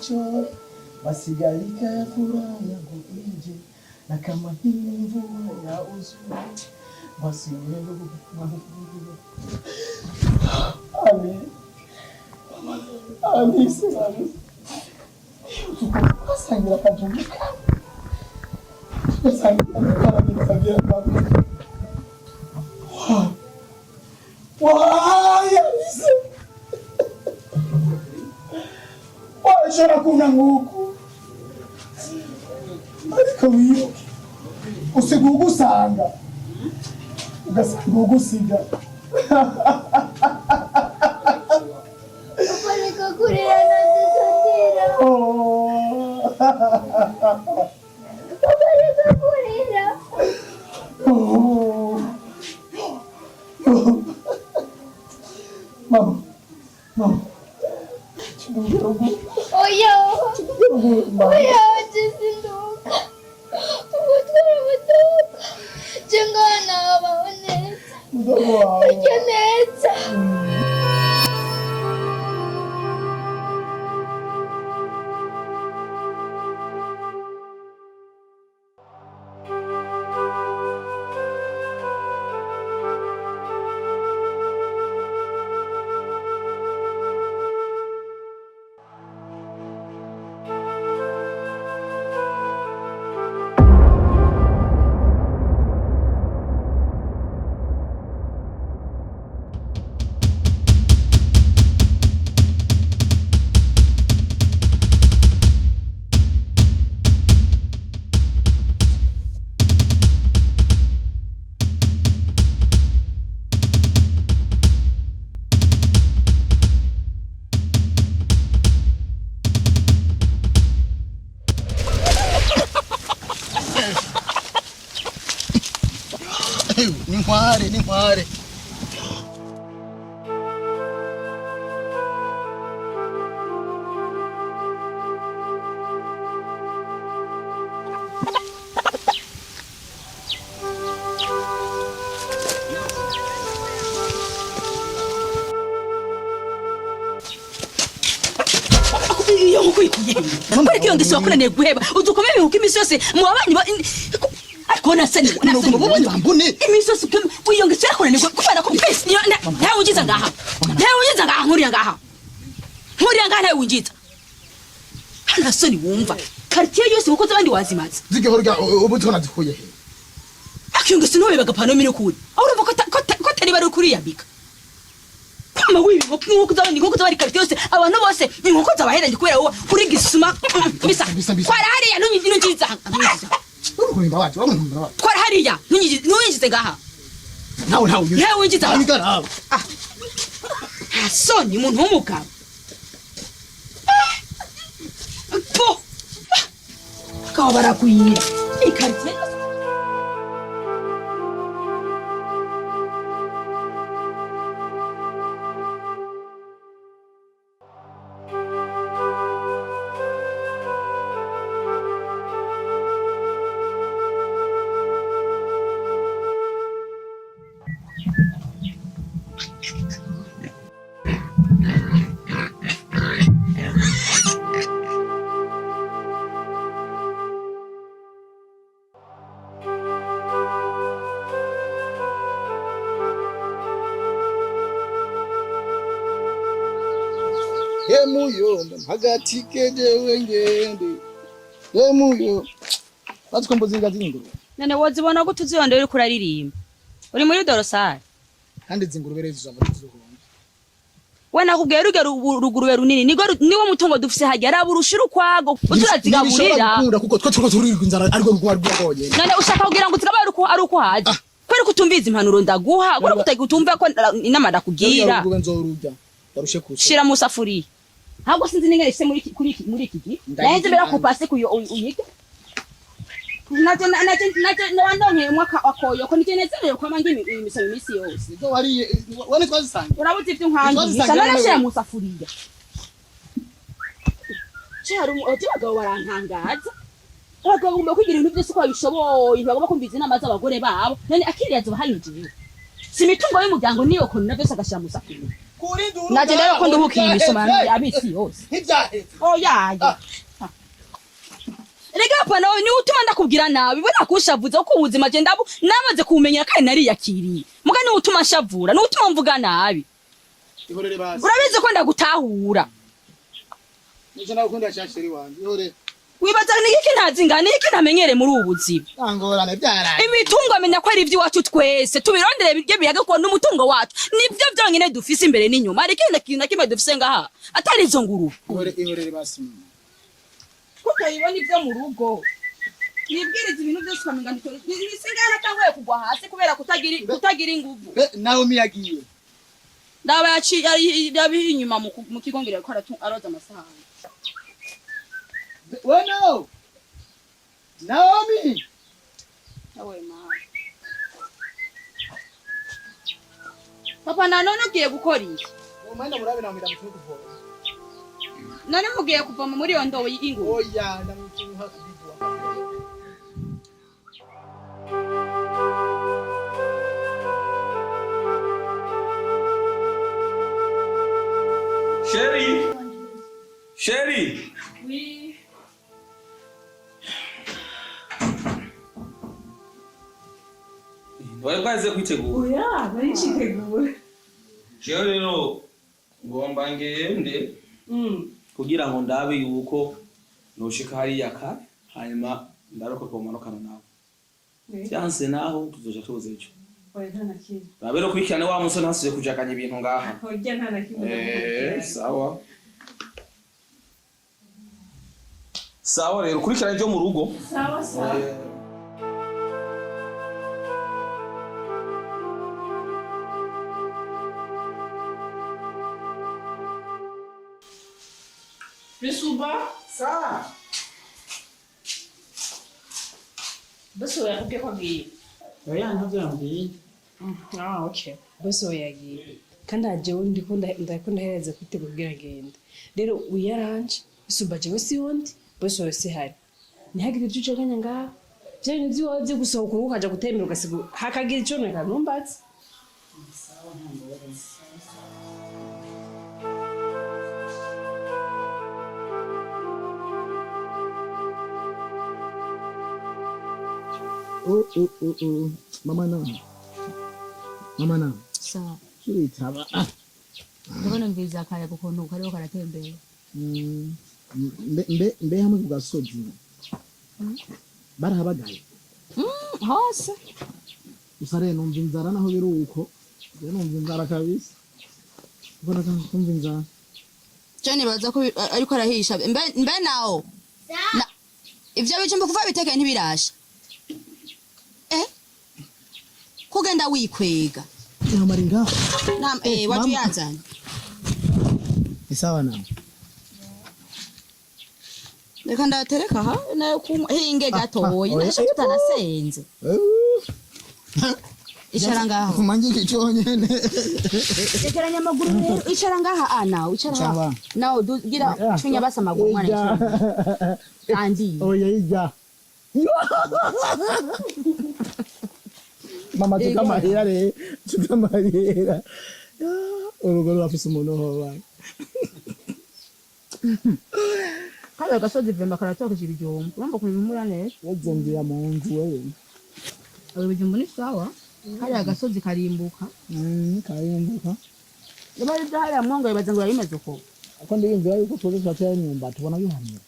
macho masigalika ya furaha yangu ije, na kama hii mvua ya uzuri basi wewe Ali sasa tukasangira kajumika tukasangira kajumika baba wah Alisa washara kuna nguku ariko wiyo usigugusanga ugasanga ugusiga Apareka kurira nadusatira apareka kurira mama oya jisinduka umutwara mutoka jengana abaho neza urya neza. Ni muare. Mbona kiyo ngiswa kuna neguheba udukomeye ukimisi yose mubabanyi kona sani mbone imisosi uyo ngiswa kuna negwe kubera ko pesi nta ungiza ngaha nkuriya ngaha nta ungiza hana soni wumva quartier yose uko zabandi wazimaza zigehorga ubutona zikuye akiyo ngiswa no bagapano mine kuri urumva ko tari bari kuri yabika kama wibi nk'uko zabandi quartier yose abantu bose inkoko zabahera ndikubera wowe kuri gisuma bisa kwara hariya nungiza urumva wacu kwara hariya nungize ngaha nawe ungiza soni umuntu w'umugabo po kaba barakuyira ikartie Yemuyo hagati kejewe ngende yemuyo batwo zinga zinguru nane wozibona gute uziyonde uri kuraririmba uri muri dorosari kandi zingurube rezo muri zuhonje we nakubwiye rugurube runini niwo mutungo dufise hajya araburushira ukwago uturazigaburira kuko twe turirirwa inzara ariko rwagonye nane ushaka kugira ngo zigaba ari uko haje kweri kutumviza impanuro ndaguha kweri kutagutumva ko inama ndakugira barushe kusa shira mu safuriya ahubwo sinzi ningere se muri iki gihe nahenze mbera ku pasi kuyo uyige naje ndonye umwaka wakoyo ko nikenezereye kwa mangi imisabo imisi yose zo wari wone twazisanga urabuze ivyo nkangi sana shira mu safuriya cyari oje bagabo barantangaza bagomba kugira ibintu byose ko babishoboye bagomba kumviza inama z'abagore babo none akiriya zo bahanyujiwe si mitungo y'umuryango niyo ko navyo sagashira mu safuriya kuri nduru naje rero ko nduhukiye imisoma abisi yose ntibyahetse oyaye rega pana ni utuma ndakubwira nabi bura kushavuza uko ubuzima je ndabu namaze kumenya kandi nariyakiriye muga ni utuma shavura ni utuma mvuga nabi ihorere basi urabizi ko ndagutahura nije nakunda cyashiri wanje ihorere wibaza niki ntazinga niki ntamenyere muri ubu buzima angorane byaraye imitungo amenya ko ari iby'iwacu twese tubirondere birye biyaga ko n'umutungo wacu nibyo byonyine dufise imbere n'inyuma ariko ikintu na kimwe dufise ngaha atari izo nguru ihorere basi kutayibona ibyo mu rugo nibwiriza ibintu byose ukamenga nisingana cyangwa kugwa hasi kubera kutagira inguvu nawe miyagiye ndaba yabi inyuma mu kigongere ko aroza amasahani bueno Naomi awe mama papa none ugiye gukora iki umwana murabe na mwira mutwe kuvoma none mugiye kuvoma muri iyo ndobo y'ingu oya ndamutuha kubigwa Chérie. Oui. Wari baze kwitegura. Oya, barichitegura. Jewe rero ngomba ngende kugira ngo ndabe yuko noshika hariya kare hanyuma ndaroka ko manokana nawe. Byanse naho tuzoja tuze ejo. Oya ntana kintu. Rabero kwikirane wa musore hasuye kujakanya ibintu ngaha. Oya ntana kintu. Sawa. Sawa rero kurikirana ibyo mu rugo. Sawa sawa. Bisuba? Sawa. Bosi we yakubwiye ko agiye. Oya ntavyo yambwiye. Okay. Bosi we yagiye. Kandi ajewe ndiko ndahereza kwitegura kugira agende. Rero uyaranje Bisuba jewe si wundi bosi we si hari. Ntihagire ibyo ucaganya ngaho. Bya bintu byose gusohoka ukaja gutembera ugasiga hakagira ico neka numbatse. Sawa ntangora. Mama na Sawa. kitaba Ndabona mviza kaya gukuntu kariho karatembera. mbe hamwe ku gasozi barahabagaye Hose. usare numva inzara naho biruko numva inzara kabisa ubona ko numva inzara Jane baza ko ariko arahisha. Mbe nawo. Ivyo bijumba kuva biteke ntibirasha. Kugenda wikwega. yamaringa Nam watu yazanye. isawa na Reka ndatereka ha nayo hinge gatoyi nasho tutanasenze. Icara ngaho. manje kichonyene Tekeranya amaguru rero icara ngaha ana icara. Nawo gira chunya basa amaguru mwana. Kandi. oya ija mama tukamarira urugo rwafise umuntu hoba Kaya gasozi vemba karatoka ibijumba. Urumva kubimura neza. wazomvira mu nzu wewe Abo bijumba ni sawa. Kaya gasozi karimbuka. kayimbuka Yabari byahara mwongo bibaza ngo yimeze uko. ako ndiyumvira yuko tuzi twatera inyumba tubona bihamye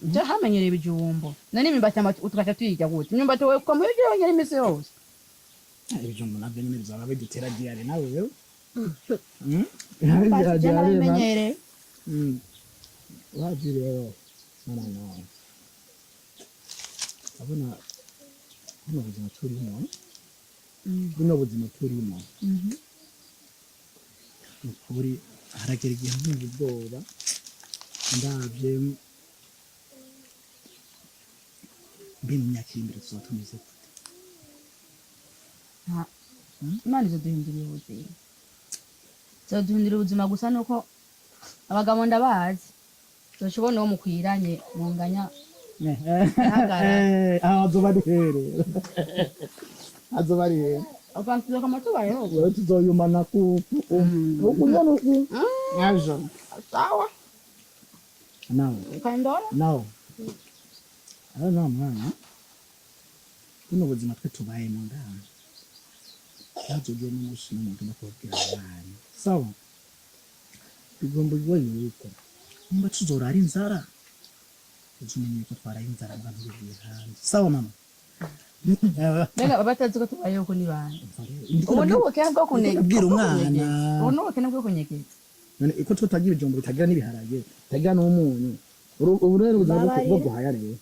Je hamenyere ibijumba. Nani mimbati utukacha tuyijya gute. Nyumbati we kwa muyo yonyere imise yose. ibijumba navyo nyene bizaba bidutera diare nawe wewe Je hamenyere. wajiri wewe mwana nawe abona buno buzima turimo buno buzima turimo ukuri haragera igihe nkumva ubwoba ndavye mbi mu myaka iri imbere tuzaba tumeze gute Imana izoduhindurira ubuzima. Izoduhindurira ubuzima gusa nuko abagabo ndabazi. Zoshobona uwo mukwiranye munganya. azoba ari here azoba ari here Apansiza kama tu bayo. Wewe tuzoyumana ku. Ukunyana ku. Yazo. Sawa. Nao. Kaendola? Nao. No mwana. Kuno buzima twe tubayemo ndanga. Yazogeye n'umushi n'umuntu bakobwira abana. Sawa. Bigomba bibaye yuko nimba tuzorara inzara. Uzumenye ko twara inzara abantu bigiye hanze. Sawa mama. Mbega batazi ko tubayeho ko ni bana. Umuntu wokera bwo kuneka. Bwira umwana. Umuntu wokera bwo kunyekeza. None iko tutagira ijombo bitagira n'ibiharage, bitagira n'umunyu. Ubu rero ubuzima bwo guhaya rero.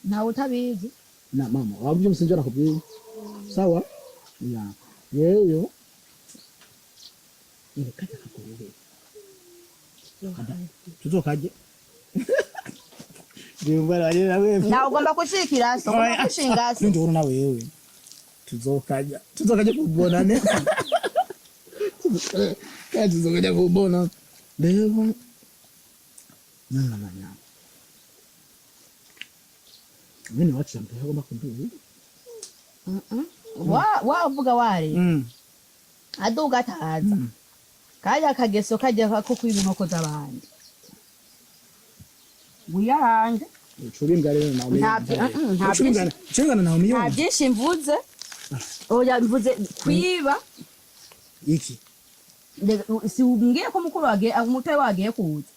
Ntawe utabizi. Na mama, wabyo musinjara kubwiye. Sawa? Ya. Yeyo. Ile kata kakurebe. Tuzokaje. Ndimbara nawe. Na ugomba kushikira so kushinga so. Ndio na wewe. Tuzokaja kubonane. Kaje tuzokaja kubona. Leo. Nana. Mimi wacha mtu hagomba kunduzi. Wavuga wari. Aduga ataza. Kaja kageso kajya ko kwiba inkoko z'abandi. Wiyaranje. Ucuringa rero nawe. Ucuringa nawe miyo. Nta byinshi mvuze. Oya mvuze kwiba. Iki. Si ubwiye ko mukuru wage umutwe wagiye kuza.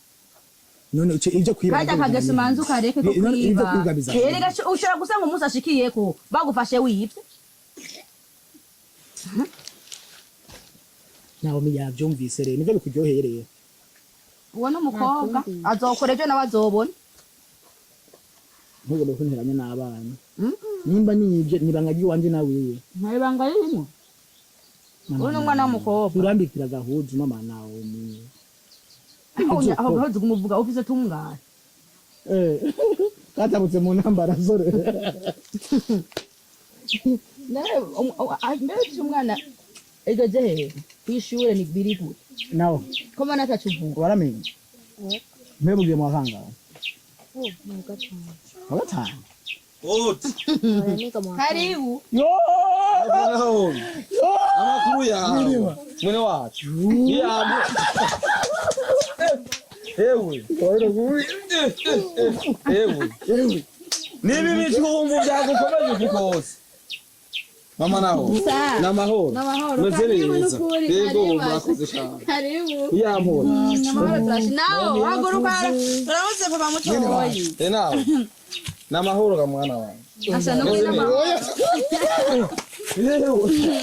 None ibyo kwiba. Kaja kageso manzu kareke ko kwiba. Erega ushaka gusanga umunsi ashikiye ko bagufashe wibye. Nawe miyavyumvise rero nivyo bikuryohereye. Uwo n'umukobwa azokora ejo nawe azobona. Ntugomba kunteranya n'abana. Nimba nibye nibangagi wanje nawe wewe. Ntabanga yimo. Uwo n'umwana w'umukobwa. Urambikira gahuzu mama nawe ni. Aho gahuzu kumuvuga ufise tungara. Katabutse mu ntambara zore. Mbere cy'umwana ego jehe kwishure ni biri gute. Nawo. Koma natachuvuga. Waramenye. Mbebugiye mu hanga. Gatanu. Karibu. Yo! Amakuru yawe. Mwene wacu. Ewe. Ewe. Nibi bichumbu byagukomeje kukose. Mama naho. Namahoro. Mezereza. Yego murakoze cyane. Karibu. Yambo. Namahoro turashinawo. Haguruka. Turamutse papa mutoyi. Nawe. Namahoro ga mwana wawe. Asa no kwina mahoro.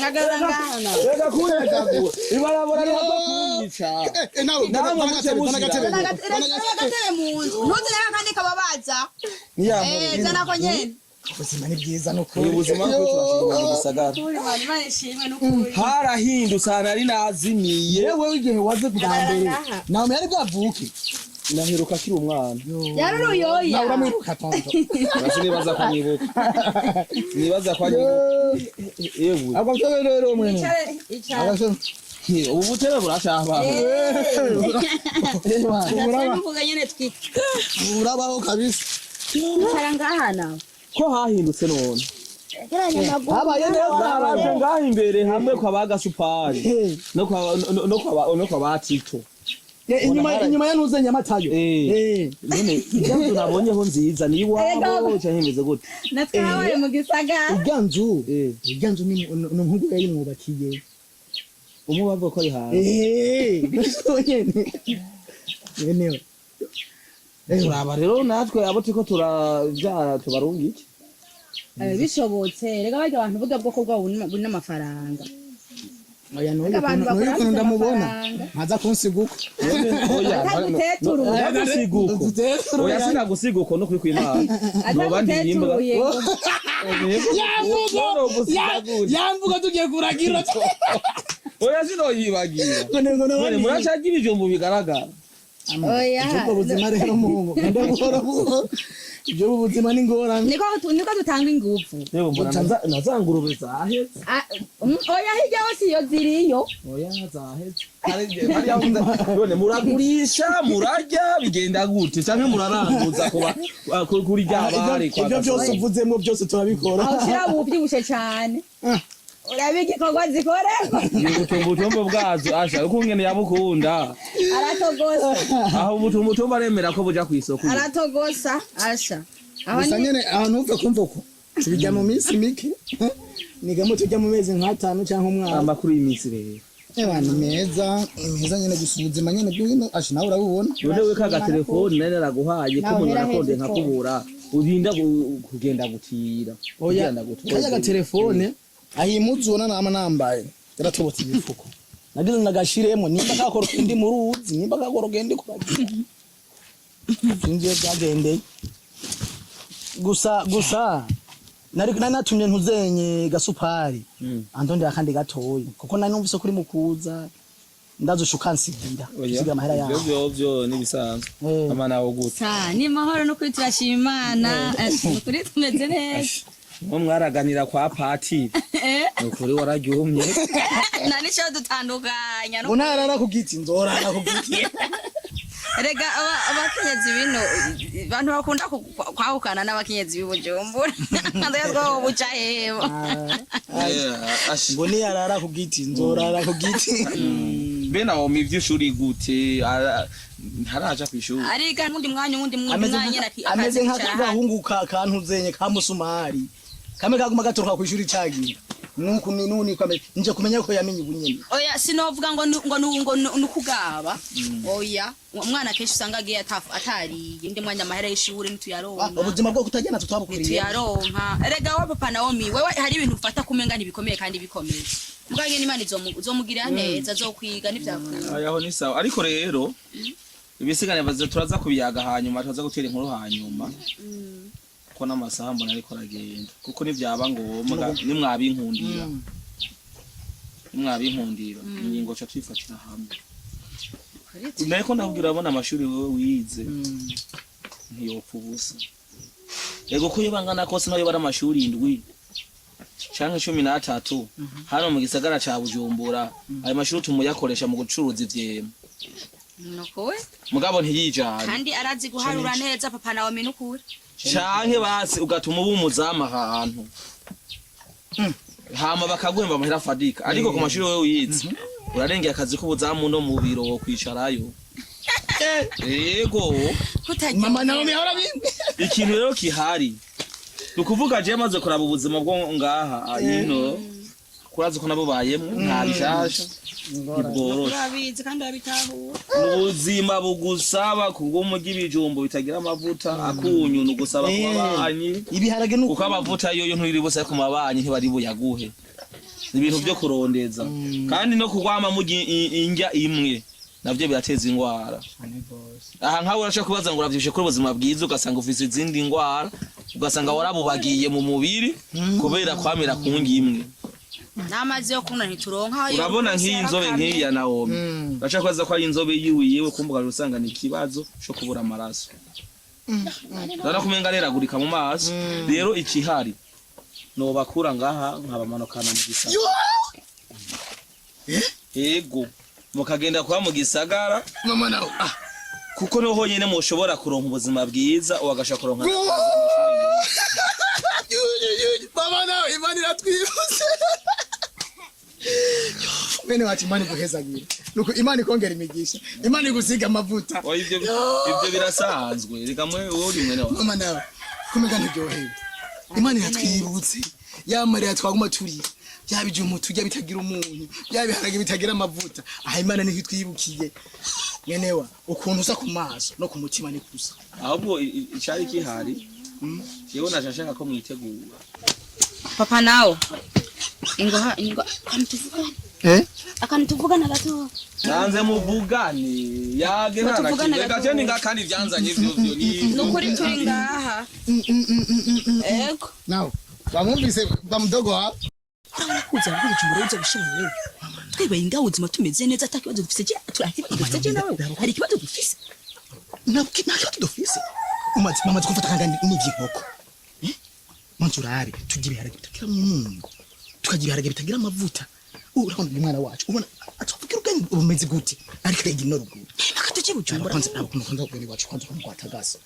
Nagarangana. Rega kureka ku. Ibarabara rero kunyica. Nawe Nagatebe munzu. Ntuzireka kandi kababaza. Niyambo. Zana ko nyene. ubuzima ni bwiza no Uyu buzima bwo turashimira mu gisagara. Kuri mani mani shimwe n'ukuri. Harahindutse ari nazimiye. yewe igihe waze bwa mbere nawe yari bwavuke Naheruka akiri umwana. Yaruruyoya. nawe uramwiruka tonto Nibaza ko anyibuka. Nibaza ko anyibuka. Yewe. agomba rero mwene Icara. Ubu butebe burashaba. Turavuga nyene twi. urabaho kabisa Icara ngaha nawe. Ko hahindutse none. Geranya maguru. habaye neza Naraje ngaha imbere hamwe kwa bagasupari. No kwa batito. inyuma yanuze nyamatayo None ibyo nabonyeho nziza ni iwabo cyahimeze gute. Natwawe mu gisagara. iganzu ni umuhungu yari mwubakiye Umubavuga ko ari hanze. yenewe Turaba rero natwe abo turiko turabyara tubarungi iki? Bishobotse rega bajya abantu buga bwoko bwabo buri n'amafaranga. oya n'uyu ndamubona ntaza kunsiguka Oya nagusiguko. Oya sinagusiguko no kuri kwimana. No bandi yimba. yamvuga tugiye kuragira Oya sino yibagira. None muracagira ijombo bigaragara. Oya. ubwo buzima rero muhungu ndagukora ibyo buzima ni ngorane Niko dutanga ingufu. Yego mbona nazangurube zaheze. Oya hirya hose iyo ziriyo. Oya zaheze. Hari yavuze none muragurisha murarya bigenda gute canke muraranguza kuri ryabari kwa. ibyo byose uvuzemo byose turabikora Aho shira bubyibushe cyane. urabiga ikorwa zikorerwa ubutumbutumbo bwazo asha uko ngene yabukunda aratogosa aho ubutumbutumbo aremera ko buja kw'isoko aratogosa asha gusa nyene ahantu uve kumva ko tubijya mu minsi mike nigamo tujya mu mezi nk'atanu cyangwa umwaka amakuru y'iminsi rero abantu meza nyene gusuzuma nyene byo asha nawe urabubona none we kaga telefone nene raguhaye ko umuntu arakonde nkakubura urinda kugenda gutira oya kaja ga telefone ahimuzuna nama nambaye yaratobotse ibifuko nagize nagashiremo nimba kakoro ndi mu ruzi nimba kakoro gende kubagira sinje byagendeye gusa nari natumye ntuzenye gasupari andonde akandi gatoyi kuko nari numvise kuri mukuza ndazushuka nsigira sigira amahera yawe byo nibisanzwe amana wo gute ni mahoro no kwiturashima Imana kuri tumeze neza mwo mwaraganira kwa pati ukuri waragyumye nani cyo dutandukanya no unarara ku giti nzorara ku giti rega abakenyezi bino bantu bakunda kwahukana n'abakenyezi b'Ubujumbura ndazwo buca hebo ngo ni yarara ku giti nzorara ku giti bena wo mivyushuri gute ntaraja kwishuri ariga n'undi mwanya ameze nk'akagahungu kantuzenye ka musumari kame kaguma gaturuka kwishuri cagira nuko nuni kwame nje kumenya ko yamenye ubunyene oya sinovuga ngo nukugaba oya umwana kenshi usanga agiye atariye indi mwanya amahera y'ishuri nituyaronka ubuzima bwo kutagena tutwabukuriye tuyaronka erega wa papa na omi wewe hari ibintu ufata kumenga ntibikomeye kandi bikomeye mugage n'Imana izomugirira neza azokwiga n'ivyavuga ayaho ni sawa ariko rero ibisigane baze turaza kubiyaga hanyuma turaza gutera inkuru hanyuma ko n'amasaha mbona ariko aragenda kuko nivyaba ngombwa nimwabinkundira ingingo cha twifatira hamwe nako ndabwira abona amashuri wewe wize ntiyopfa ubusa yego ko yobangana kose nayo bara amashuri indwi canke 13 hano mu gisagara ca Bujumbura ayo mashuri tumuyakoresha mu gucuruza ivyema nuko we mugabo ntiyijana kandi arazi guharura neza papa nawe minukure canke basi ugatuma ubumuzama ahantu hama bakagwemba amahera fadika ariko ku mashuri wewe wize urarengeye akazi k'ubuzamu no mu biro wo kwicarayo yego mama nawe mihora bimwe ikintu rero kihari nukuvuga je maze kuraba ubuzima bwo ngaha ino kurazi ko nabo bayemwe nta bishasha urabizi kandi abitahura ubuzima bugusaba kubw'umugi bijumbo bitagira amavuta akunyu nugusaba kubabanyi ibiharage nuko amavuta yoyo nturi bose ku mabanyi ntibari buyaguhe ibintu byo kurondeza kandi no kugwama mu injya imwe navyo birateza ingwara aha nkawe urashaka kubaza ngo uravyishe kuri ubuzima bwiza ugasanga ufise izindi ngwara ugasanga warabubagiye mu mubiri kubera kwamira kungi imwe namazi yo kuna ntituronka urabona nk'iyi nzobe nk'iyi ya Naomi urashaka kubaza ko ari inzobe yiwiyewe kumbuga rusanga ni kibazo cyo kubura amaraso dara kumenga reragurika mu maso rero ikihari no bakura ngaha nkabamanukana mu gisagara yego mukagenda kwa mu gisagara mama nawe kuko no honyene mushobora kuronka ubuzima bwiza uwagashaka kuronka mama nawe Imana iratwibuse bene wacu Imana iguhezagira nuko Imana ikongera imigisha Imana igusiga amavuta ivyo birasanzwe reka mwe uri mwene wa mama nawe kumega ntibyoheye Imana iratwibutse yamarira twaguma turi yabije umutu ujya bitagira umuntu yabiharage bitagira amavuta aha Imana niho twibukiye nyenewa ukuntu usa ku maso no ku mutima ni kusa ahubwo icari kihari yewe nashashaka ko mwitegura papa nawe ingo akantu tuvugana gato nanze muvugane yage nta gace ninga kandi vyanzanye ivyo ni nukuri turi ngaha ego nawe bamwumvise bamudogo wa kuza ngo cyumura uza gushimira twebeye ingaho ubuzima tumeze neza atakibazo dufise je turakibazo je nawe hari ikibazo dufise ntabwo dufise mama twafata kangani n'iginkoko manzurari tugira ibiharage bitagira umunyu tukagira ibiharage bitagira amavuta urabona umwana wacu ubona atwavugira ubwenge bumeze gute ariko ignore ubwo nakatuje bujumbura kwanza abakunze ubwenge wacu kwanza ngwatagaza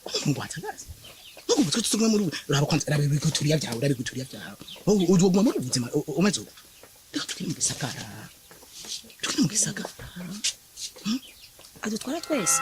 nuko mutwe tusumwe muri uraba kwanza urabiguturiya byawe ujye uguma muri ubuzima umeze uko reka tugire mu gisagara tugire mu gisagara adutwara twese